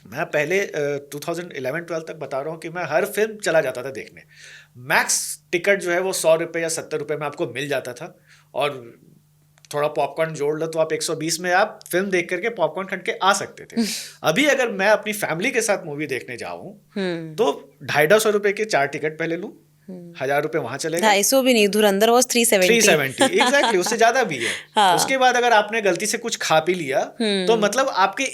मैं पहले 2011-12 तक बता रहा हूँ कि मैं हर फिल्म चला जाता था देखने। मैक्स टिकट जो है वो 100 रुपये या 70 रुपये में आपको मिल जाता था, और थोड़ा पॉपकॉर्न जोड़ लो तो आप 120 में आप फिल्म देख करके पॉपकॉर्न खरीद के आ सकते थे। अभी अगर मैं अपनी फैमिली के साथ मूवी देखने जाऊं तो 250-250 रुपये के 4 टिकट पहले लूं, 1000 रुपये वहां चले गए। 250 भी नहीं, धुरंधर वॉज 370। 370 एग्जैक्टली, उससे ज्यादा भी है। हाँ। उसके बाद अगर आपने गलती से कुछ खा पी लिया तो मतलब आपके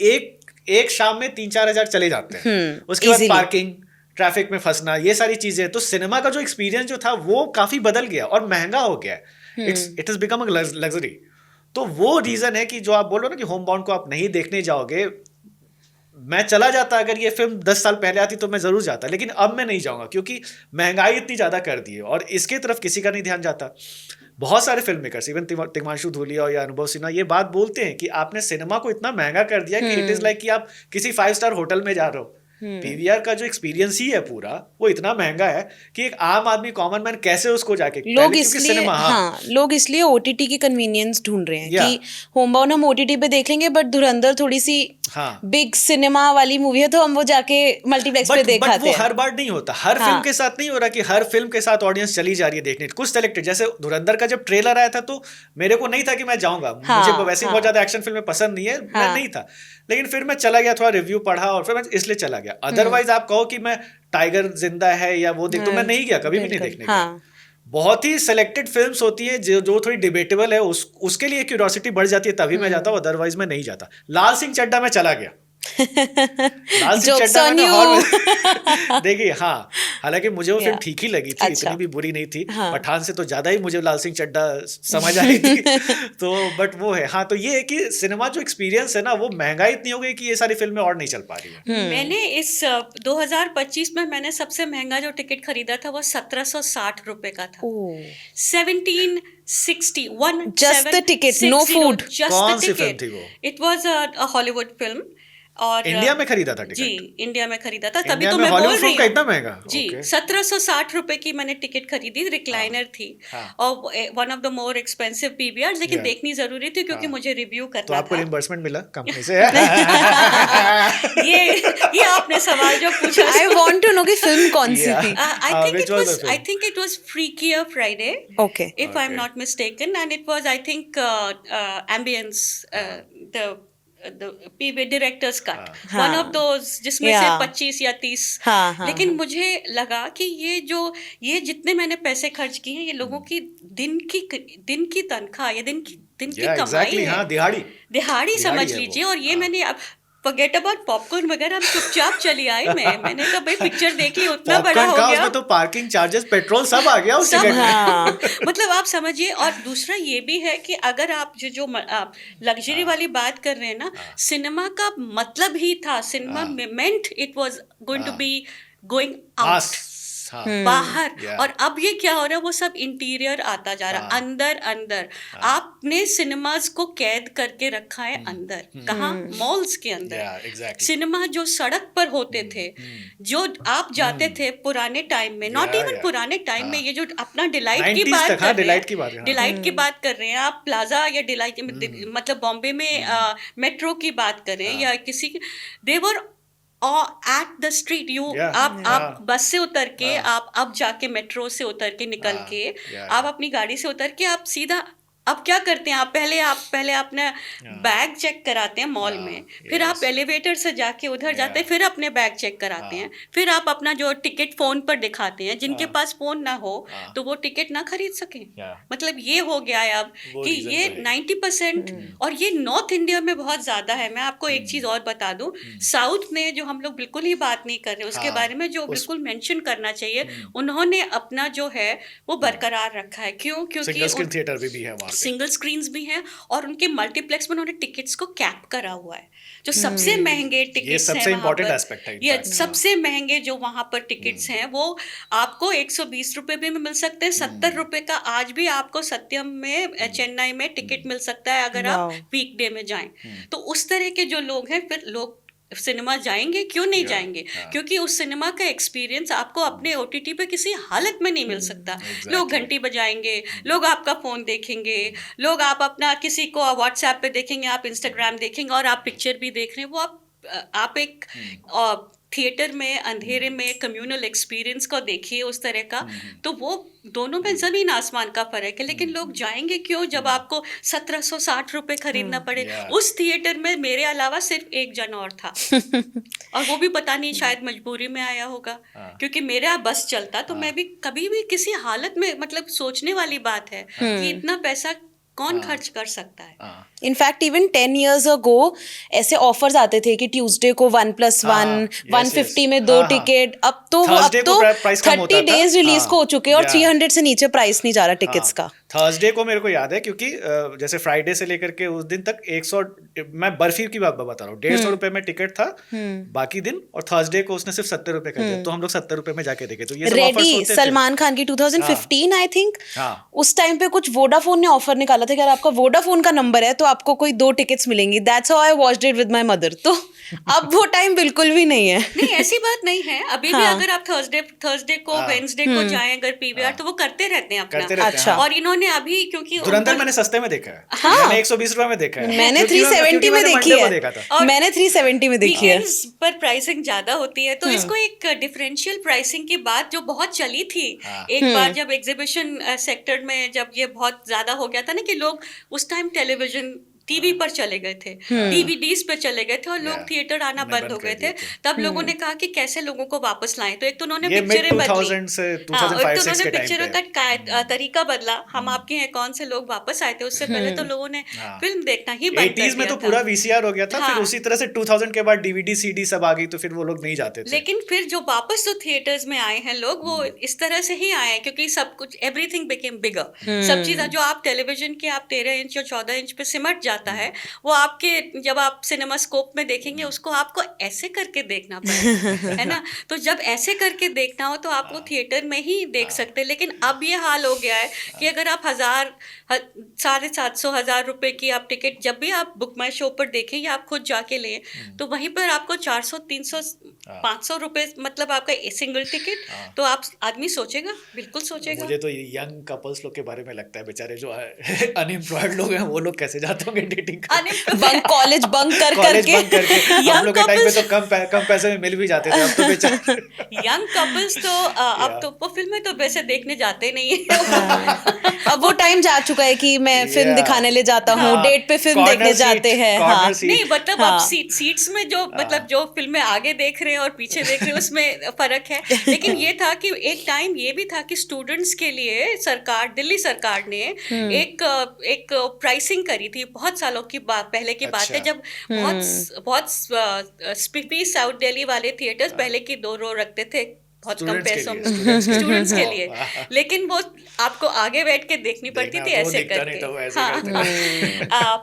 एक शाम में 3-4 हजार चले जाते हैं। उसके बाद पार्किंग, ट्रैफिक में फंसना, ये सारी चीजें। तो सिनेमा का जो एक्सपीरियंस जो था वो काफी बदल गया और महंगा हो गया। It has become a luxury. तो वो रीजन है कि जो आप बोल रहे हो ना कि होम बाउंड को आप नहीं देखने जाओगे। मैं चला जाता, अगर ये फिल्म 10 साल पहले आती तो मैं जरूर जाता, लेकिन अब मैं नहीं जाऊंगा क्योंकि महंगाई इतनी ज्यादा कर दी है और इसके तरफ किसी का नहीं ध्यान जाता। बहुत सारे film makers, even Tigmanshu Dhulia या अनुभव सिन्हा, ये बात बोलते हैं कि आपने सिनेमा को इतना महंगा कर दिया कि इट इज लाइक कि आप किसी 5 स्टार होटल में जा रहे हो। पीवीआर का जो एक्सपीरियंस ही है पूरा, वो इतना महंगा है कि एक आम आदमी, कॉमन मैन कैसे उसको जाके, लोग इसलिए लोग इसलिए ओटीटी की कन्वीनियंस ढूंढ रहे हैं कि होम बाउंड हम ओटीटी पे देख लेंगे, बट धुरंधर थोड़ी सी बिग सिनेमा वाली मूवी है तो हम वो जाके मल्टीप्लेक्स पे देख आते हैं। वो हर बार नहीं होता, हर फिल्म के साथ नहीं हो रहा कि हर फिल्म के साथ ऑडियंस चली जा रही है देखने। कुछ सेलेक्टेड, जैसे धुरंधर का जब ट्रेलर आया था तो मेरे को नहीं था कि मैं जाऊंगा, मुझे वैसे बहुत ज्यादा एक्शन फिल्में पसंद नहीं है, मैं नहीं था, लेकिन फिर मैं चला गया, थोड़ा रिव्यू पढ़ा और फिर मैं इसलिए चला गया। अदरवाइज आप कहो कि मैं टाइगर जिंदा है या वो देख, तो मैं नहीं गया, कभी भी नहीं देखने गया। बहुत ही सिलेक्टेड फिल्म्स होती है जो थोड़ी डिबेटेबल है, उसके लिए क्यूरियोसिटी बढ़ जाती है, तभी मैं जाता हूँ, अदरवाइज मैं नहीं जाता। लाल सिंह चड्ढा में चला गया। लाल सिंह चड्ढा मैंने हॉल में देखी। हाँ, हालांकि मुझे वो फिल्म ठीक ही लगी थी, इतनी भी बुरी नहीं थी। पठान से तो ज्यादा ही मुझे लाल सिंह चड्ढा समझ आई थी। तो बट वो है, हाँ, तो ये है कि सिनेमा जो एक्सपीरियंस है ना, वो महंगाई इतनी हो गई कि ये सारी फिल्में और नहीं चल पा रही है। मैंने इस 2025 में मैंने सबसे महंगा जो टिकट खरीदा था वो 1760 रुपए का था। 1761 just the ticket, no food. कौन सी फिल्म थी वो? It was a Hollywood film. और इंडिया में खरीदा था टिकट? जी, इंडिया में खरीदा था, तभी तो मैं बोल रही हूँ। इतना महंगा? जी, 1760 रुपए की मैंने टिकट खरीदी, रिक्लाइनर थी, और one of the more expensive PVR, लेकिन देखनी जरूरी थी क्योंकि मुझे रिव्यू करना था। तो आपको रिइंबर्समेंट मिला कंपनी से? ये आपने सवाल जो पूछा, आई वांट टू नो कि फिल्म कौन सी थी। I think it was Freakier Friday, okay, if I'm not mistaken, and it was, I think, Ambience, the PV director's cut, one of those जिसमें से 25 या 30। लेकिन मुझे लगा कि ये जितने मैंने पैसे खर्च किए हैं, ये लोगों की दिन की तनख्वाह या दिन की कमाई है। हाँ, दिहाड़ी समझ लीजिए। और ये मैंने अब फॉरगेट अबाउट पॉपकॉर्न वगैरह, हम चुपचाप चली आई। मैंने कहा भाई पिक्चर देख ली, उतना बड़ा हो गया, उसमें तो पार्किंग चार्जेस, पेट्रोल सब आ गया उस टिकट में। मतलब आप समझिए। और दूसरा ये भी है कि अगर आप जो लग्जरी वाली बात कर रहे हैं ना, सिनेमा का मतलब ही था, cinema meant it was going to be going out, बाहर। और अब ये क्या हो रहा है, वो सब इंटीरियर आता जा रहा, अंदर। आपने सिनेमाज को कैद करके रखा है अंदर। कहाँ? मॉल्स के अंदर। सिनेमा जो सड़क पर होते थे, जो आप जाते थे पुराने टाइम में, नॉट इवन पुराने टाइम में, ये जो अपना डिलाइट की बात कर रहे हैं, डिलाइट की बात कर रहे हैं आप, प्लाजा या डिलाइट, मतलब बॉम्बे में मेट्रो की बात करें या किसी, देवर एट द स्ट्रीट। आप बस से उतर के, आप अब जाके मेट्रो से उतर के निकल के, आप अपनी गाड़ी से उतर के, आप सीधा, अब क्या करते हैं आप पहले अपना बैग चेक कराते हैं मॉल में, फिर आप एलिवेटर से जाके उधर जाते हैं, फिर अपने बैग चेक कराते हैं, फिर आप अपना जो टिकट फोन पर दिखाते हैं। जिनके पास फोन ना हो तो वो टिकट ना खरीद सके। मतलब ये हो गया है अब कि ये 90%, और ये नॉर्थ इंडिया में बहुत ज्यादा है। मैं आपको एक चीज और बता दूं, साउथ में जो हम लोग बिल्कुल ही बात नहीं कर रहे उसके बारे में, जो बिल्कुल मेंशन करना चाहिए, उन्होंने अपना जो है वो बरकरार रखा है। क्यों? क्योंकि सिंगल स्क्रीन थिएटर भी है वहाँ, सिंगल स्क्रीन्स भी हैं, और उनके मल्टीप्लेक्स में उन्होंने टिकट्स को कैप करा हुआ है। जो सबसे महंगे टिकट्स हैं, ये सबसे इम्पोर्टेंट एस्पेक्ट है। ये सबसे महंगे जो वहाँ पर टिकट्स हैं, वो आपको 120 रुपए में मिल सकते हैं। 70 रुपए का आज भी आपको सत्यम में, चेन्नई में टिकट मिल सकता है अगर आप वीकडे में जाएं। तो उस तरह के जो लोग हैं, फिर लोग सिनेमा जाएंगे, क्यों नहीं जाएंगे? क्योंकि उस सिनेमा का एक्सपीरियंस आपको अपने ओटीटी पे किसी हालत में नहीं मिल सकता। लोग घंटी बजाएंगे, लोग आपका फोन देखेंगे, लोग आप अपना किसी को व्हाट्सएप पे देखेंगे, आप इंस्टाग्राम देखेंगे, और आप पिक्चर भी देख रहे हैं, वो आप आप एक थिएटर में अंधेरे में कम्युनल एक्सपीरियंस को देखिए उस तरह का, तो वो दोनों में जमीन आसमान का फर्क है। लेकिन लोग जाएंगे क्यों जब आपको 1760 रुपए खरीदना पड़े? उस थिएटर में मेरे अलावा सिर्फ एक जन और था और वो भी पता नहीं शायद मजबूरी में आया होगा, क्योंकि मेरा बस चलता तो मैं भी कभी भी किसी हालत में, मतलब सोचने वाली बात है कि इतना पैसा कौन खर्च कर सकता है। इनफैक्ट इवन 10 years ago ऐसे ऑफर्स आते थे कि ट्यूसडे को 1+1 150 में 2 टिकट। अब तो 30 days रिलीज को हो चुके हैं और 300 से नीचे प्राइस नहीं जा रहा टिकट्स का। थर्सडे को मेरे को याद है, क्योंकि जैसे फ्राइडे से लेकर के उस दिन तक 100, मैं बर्फी की बात बता रहा हूँ, 150 रुपए में टिकट था बाकी दिन, और थर्सडे को उसने सिर्फ 70 रुपए कर दिया, तो हम लोग 70 रुपए में जाके देखे। तो ये सब ऑफर्स होते थे। सलमान खान की 2015 आई थिंक, उस टाइम पे कुछ वोडाफोन ने ऑफर निकाला था कि अगर आपका वोडाफोन का नंबर है तो आपको कोई 2 टिकट्स मिलेंगी। That's how I watched it with my mother. तो अब वो टाइम बिल्कुल भी नहीं है। नहीं, ऐसी बात नहीं है। अभी भी अगर आप थर्सडे को वेडनेसडे को जाएं अगर पीवीआर, तो वो करते रहते हैं अपना। अच्छा। और इन्होंने अभी, क्योंकि धुरंधर मैंने सस्ते में देखा है, मैंने 120 रुपए में देखा है। मैंने 370 में देखी है। मैंने 370 में देखी है। पर प्राइसिंग ज्यादा होती है, तो इसको एक डिफरेंशियल प्राइसिंग की बात जो बहुत चली थी एक बार, जब एग्जीबिशन सेक्टर में जब ये बहुत ज्यादा हो गया था ना, कि लोग उस टाइम टेलीविजन टीवी पर चले गए थे, डीवीडीज पे चले गए थे और लोग थिएटर आना बंद हो गए थे। तब लोगों ने कहा कि कैसे लोगों को वापस लाएं। तो एक तो उन्होंने पिक्चरें बदली, उन्होंने पिक्चरों का तरीका बदला। हम आपके हैं कौन से लोग वापस आए थे, उससे पहले तो लोगों ने फिल्म देखना ही बंद कर दिया में तो पूरा वीसीआर हो गया था। फिर उसी तरह से 2000 के बाद डीवीडी सीडी सब आ गई, तो फिर वो लोग नहीं जाते थे। लेकिन फिर जो वापस जो थिएटर्स में आए हैं लोग, वो इस तरह से ही आए, क्योंकि सब कुछ एवरीथिंग बिकेम बिगर। सब चीज़ जो आप टेलीविजन के आप 13 इंच और 14 इंच पे सिमट जाता है, वो आपके जब आप सिनेमा स्कोप में देखेंगे उसको आपको ऐसे करके देखना पड़ेगा, है ना। तो जब ऐसे करके देखना हो तो आप वो थिएटर में ही देख सकते हैं। लेकिन अब ये हाल हो गया है कि अगर आप 750-1000 रुपए की आप टिकट जब भी आप बुक माई शो पर देखें या आप खुद जाके लें, तो वहीं पर आपको 400-300-500 रुपए, मतलब आपका सिंगल टिकट। तो आप आदमी सोचेगा, बिल्कुल सोचेगा। मुझे तो यंग कपल्स लोग के बारे में लगता है, बेचारे जो अनएम्प्लॉयड लोग हैं वो लोग कैसे जाते होंगे डेटिंग। कॉलेज बंक करके हम लोग के टाइम पे तो कम पैसे में मिल भी जाते थे। अब तो बेचारे यंग कपल्स तो अब तो वो फिल्में तो वैसे देखने जाते नहीं है। अब वो टाइम जा चुका है कि मैं फिल्म दिखाने ले जाता हूँ, डेट पे फिल्म देखने जाते हैं। नहीं, मतलब अब सीट्स में जो, मतलब जो फिल्में आगे देख रहे हैं और पीछे देख रहे हैं उसमें फर्क है। लेकिन ये था कि एक टाइम ये भी था कि स्टूडेंट्स के लिए सरकार, दिल्ली सरकार ने एक प्राइसिंग करी थी बहुत सालों की पहले की बात है, जब बहुत स्पीपी साउथ दिल्ली वाले थिएटर्स पहले की 2 रो रखते थे बहुत कम पैसों में स्टूडेंट्स के लिए। लेकिन वो आपको आगे बैठ के देखनी पड़ती थी ऐसे करके।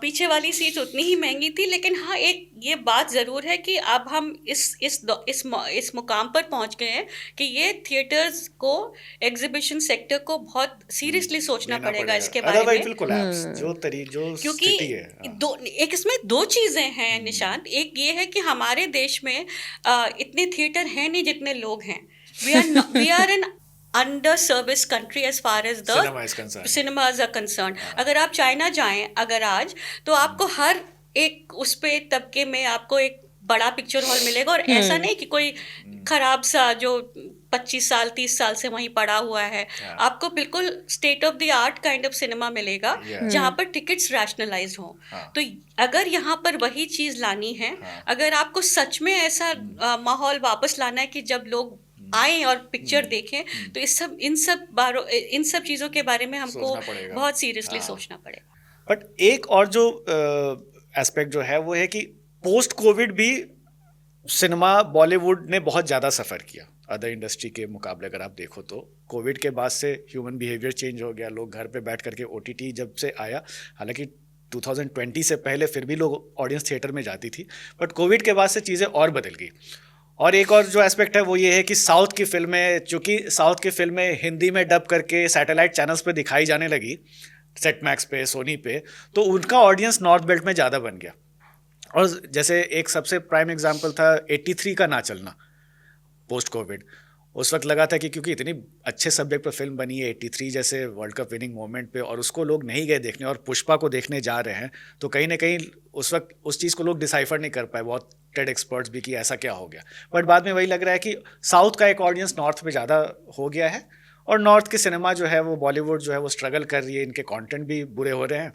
पीछे वाली सीट उतनी ही महंगी थी। लेकिन हाँ, एक ये बात जरूर है कि अब हम इस मुकाम पर पहुंच गए हैं कि ये थिएटर्स को, एग्जीबिशन सेक्टर को बहुत सीरियसली सोचना पड़ेगा इसके बारे में, क्योंकि एक इसमें 2 चीजें हैं निशांत। एक ये है कि हमारे देश में इतने थिएटर हैं नहीं जितने लोग हैं। We are an under-serviced country as far as the cinemas are concerned. अगर आप चाइना जाएं अगर आज, तो आपको हर एक उस पे तबके में आपको एक बड़ा पिक्चर हॉल मिलेगा। और ऐसा नहीं कि कोई खराब सा जो 25 साल 30 साल से वहीं पड़ा हुआ है। आपको बिल्कुल state of the art kind of cinema मिलेगा जहाँ पर टिकट्स रैशनलाइज हों। तो अगर यहाँ पर वही चीज़ लानी है, अगर आपको सच में ऐसा माहौल वापस लाना है कि जब लोग आए और पिक्चर देखें, तो इन सब चीज़ों के बारे में हमको बहुत सीरियसली सोचना पड़ेगा। बट एक और जो एस्पेक्ट जो है वो है कि पोस्ट कोविड भी सिनेमा, बॉलीवुड ने बहुत ज़्यादा सफ़र किया अदर इंडस्ट्री के मुकाबले। अगर आप देखो तो कोविड के बाद से ह्यूमन बिहेवियर चेंज हो गया। लोग घर पे बैठ करके OTT जब से आया, हालांकि 2020 से पहले फिर भी लोग ऑडियंस थिएटर में जाती थी, बट कोविड के बाद से चीज़ें और बदल गई। और एक और जो एस्पेक्ट है वो ये है कि साउथ की फिल्में, चूँकि साउथ की फिल्में हिंदी में डब करके सैटेलाइट चैनल्स पे दिखाई जाने लगी, सेट मैक्स पे, सोनी पे, तो उनका ऑडियंस नॉर्थ बेल्ट में ज़्यादा बन गया। और जैसे एक सबसे प्राइम एग्जांपल था 83 का ना चलना पोस्ट कोविड। उस वक्त लगा था कि क्योंकि इतनी अच्छे सब्जेक्ट पर फिल्म बनी है 83 जैसे वर्ल्ड कप विनिंग मोमेंट पे, और उसको लोग नहीं गए देखने और पुष्पा को देखने जा रहे हैं, तो कहीं ना कहीं उस वक्त उस चीज़ को लोग डिसाइफर नहीं कर पाए, बहुत टेड एक्सपर्ट्स भी कि ऐसा क्या हो गया। बट बाद में वही लग रहा है कि साउथ का एक ऑडियंस नॉर्थ में ज़्यादा हो गया है, और नॉर्थ की सिनेमा जो है वो बॉलीवुड जो है वो स्ट्रगल कर रही है, इनके कंटेंट भी बुरे हो रहे हैं,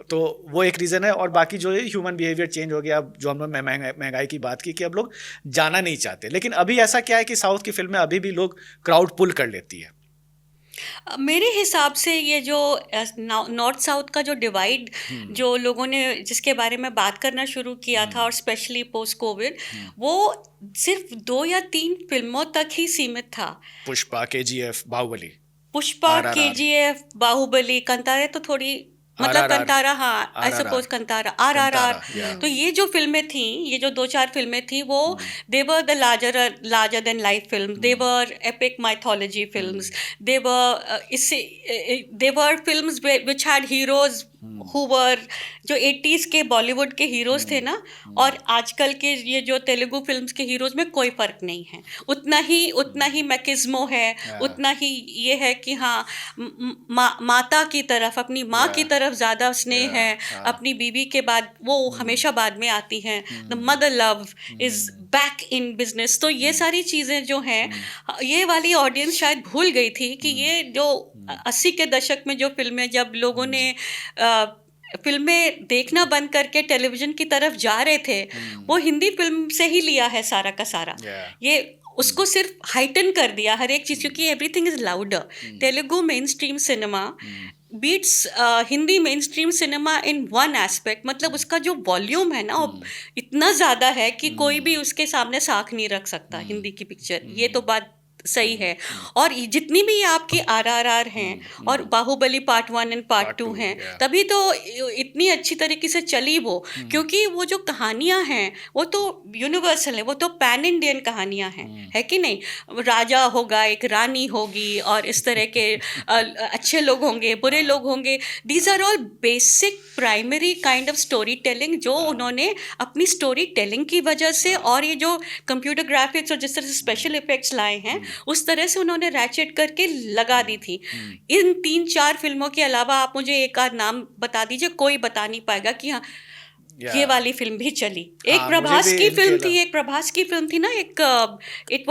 तो वो एक रीज़न है। और बाकी जो है ह्यूमन बिहेवियर चेंज हो गया। अब जो हम लोग महंगाई की बात की कि अब लोग जाना नहीं चाहते, लेकिन अभी ऐसा क्या है कि साउथ की फिल्में अभी भी लोग क्राउड पुल कर लेती है। मेरे हिसाब से ये जो नॉर्थ साउथ का जो डिवाइड जो लोगों ने जिसके बारे में बात करना शुरू किया था, और स्पेशली पोस्ट कोविड, वो सिर्फ 2 या 3 फिल्मों तक ही सीमित था। पुष्पा, केजीएफ, बाहुबली, पुष्पा, केजीएफ, बाहुबली, कंतारा तो थोड़ी मतलब कंतारा, हाँ आई सपोज कंतारा, आरआरआर, तो ये जो फिल्में थी, ये जो 2-4 फिल्में थी, वो they were the larger than life film, they were epic mythology films, they were films which had heroes who were जो 80s के बॉलीवुड के हीरोज थे ना, और आजकल के ये जो तेलुगु फिल्म्स के हीरोज में कोई फर्क नहीं है। उतना ही मैकिज्मो है, उतना ही ये है कि हाँ माता की तरफ, अपनी माँ की तरफ ज़्यादा स्नेह है, अपनी बीवी के बाद वो हमेशा बाद में आती हैं। The mother love is back in business. तो ये सारी चीज़ें जो हैं, ये वाली ऑडियंस शायद भूल गई थी कि ये जो 80 के दशक में जो फिल्में, जब लोगों ने फिल्में देखना बंद करके टेलीविज़न की तरफ जा रहे थे, वो हिंदी फिल्म से ही लिया है सारा का सारा। ये उसको सिर्फ हाइटन कर दिया हर एक चीज़, क्योंकि everything is louder. Telugu mainstream cinema beats Hindi mainstream cinema in one aspect, मतलब उसका जो वॉल्यूम है ना इतना ज़्यादा है कि कोई भी उसके सामने साख नहीं रख सकता हिंदी की पिक्चर। ये तो बात सही है। और जितनी भी आपकी आरआरआर हैं और बाहुबली पार्ट 1 एंड पार्ट 2 हैं, तभी तो इतनी अच्छी तरीके से चली वो, क्योंकि वो जो कहानियां हैं वो तो यूनिवर्सल है, वो तो पैन इंडियन कहानियां हैं, है कि नहीं? राजा होगा, एक रानी होगी, और इस तरह के अच्छे लोग होंगे, बुरे लोग होंगे। These are all basic primary kind of storytelling, जो उन्होंने अपनी स्टोरी टेलिंग की वजह से, और ये जो कंप्यूटर ग्राफिक्स और जिस तरह से स्पेशल इफेक्ट्स लाए हैं, उस तरह से उन्होंने रैचेट करके लगा दी थी। इन 3-4 फिल्मों के अलावा आप मुझे एक आध नाम बता दीजिए, कोई बता नहीं पाएगा कि हाँ ये वाली फिल्म भी चली। एक प्रभास की फिल्म थी, ना, एक इट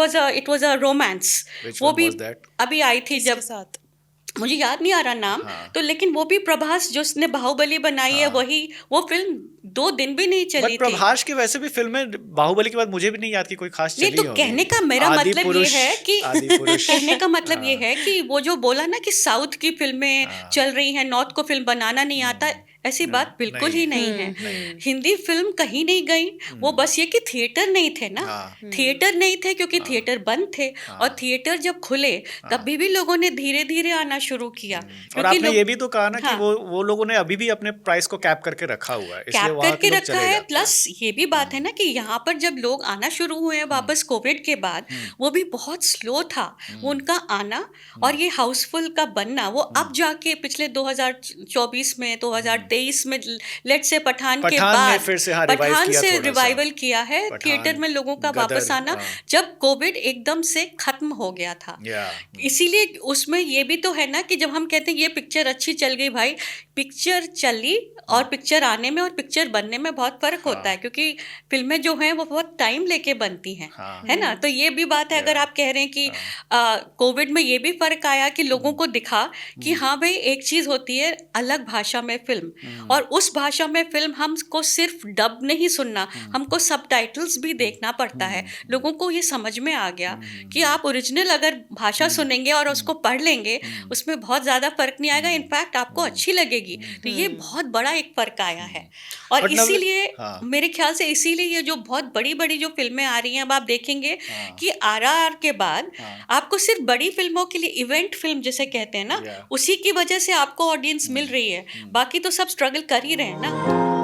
वाज अ रोमांस, वो भी अभी आई थी, जब साथ मुझे याद नहीं आ रहा नाम। तो लेकिन वो भी प्रभास, जो उसने बाहुबली बनाई है, वो फिल्म 2 दिन भी नहीं चली थी। प्रभास की वैसे भी फिल्में बाहुबली के बाद मुझे भी नहीं याद कि कोई खास चली नहीं, तो कहने का मेरा मतलब ये है कि कहने का मतलब ये है कि वो जो बोला ना कि साउथ की फिल्में चल रही हैं, नॉर्थ को फिल्म बनाना नहीं आता, ऐसी बात बिल्कुल ही नहीं है। हिंदी फिल्म कहीं नहीं गई, वो बस ये कि थिएटर नहीं थे ना, थिएटर नहीं थे क्योंकि थिएटर बंद थे, और थिएटर जब खुले तभी भी लोगों ने धीरे धीरे आना शुरू किया। और आपने ये भी तो कहा ना कि वो लोगों ने अभी भी अपने प्राइस को कैप करके रखा हुआ है, कैप करके रखा है। प्लस ये भी बात है ना कि यहाँ पर जब लोग आना शुरू हुए हैं वापस कोविड के बाद, वो भी बहुत स्लो था वो उनका आना, और ये हाउसफुल का बनना वो अब जाके पिछले 2024 में 2023 में लेट से पठान के बाद फिर से पठान से रिवाइवल किया है थिएटर में लोगों का वापस आना, जब कोविड एकदम से खत्म हो गया था। इसीलिए उसमें ये भी तो है ना कि जब हम कहते हैं ये पिक्चर अच्छी चल गई, भाई पिक्चर चली और पिक्चर आने में और पिक्चर बनने में बहुत फर्क होता है, क्योंकि फिल्में जो हैं वो बहुत टाइम लेके बनती हैं, है ना? तो ये भी बात है। अगर आप कह रहे हैं कि कोविड में ये भी फर्क आया कि लोगों को दिखा कि हाँ भाई एक चीज़ होती है अलग भाषा में फिल्म, और उस भाषा में फिल्म हमको सिर्फ डब नहीं सुनना, हमको सबटाइटल्स भी देखना पड़ता है। लोगों को ये समझ में आ गया कि आप ओरिजिनल अगर भाषा सुनेंगे और उसको पढ़ लेंगे, उसमें बहुत ज़्यादा फर्क नहीं आएगा, इनफैक्ट आपको अच्छी लगेगी। तो ये बहुत बड़ा एक फर्क आया है, और इसीलिए मेरे ख्याल से इसीलिए ये जो बहुत बड़ी बड़ी जो फिल्में आ रही हैं, अब आप देखेंगे कि आरआरआर के बाद आपको सिर्फ बड़ी फिल्मों के लिए इवेंट फिल्म जिसे कहते हैं ना, उसी की वजह से आपको ऑडियंस मिल रही है, बाकी तो सब स्ट्रगल कर ही रहे हैं ना।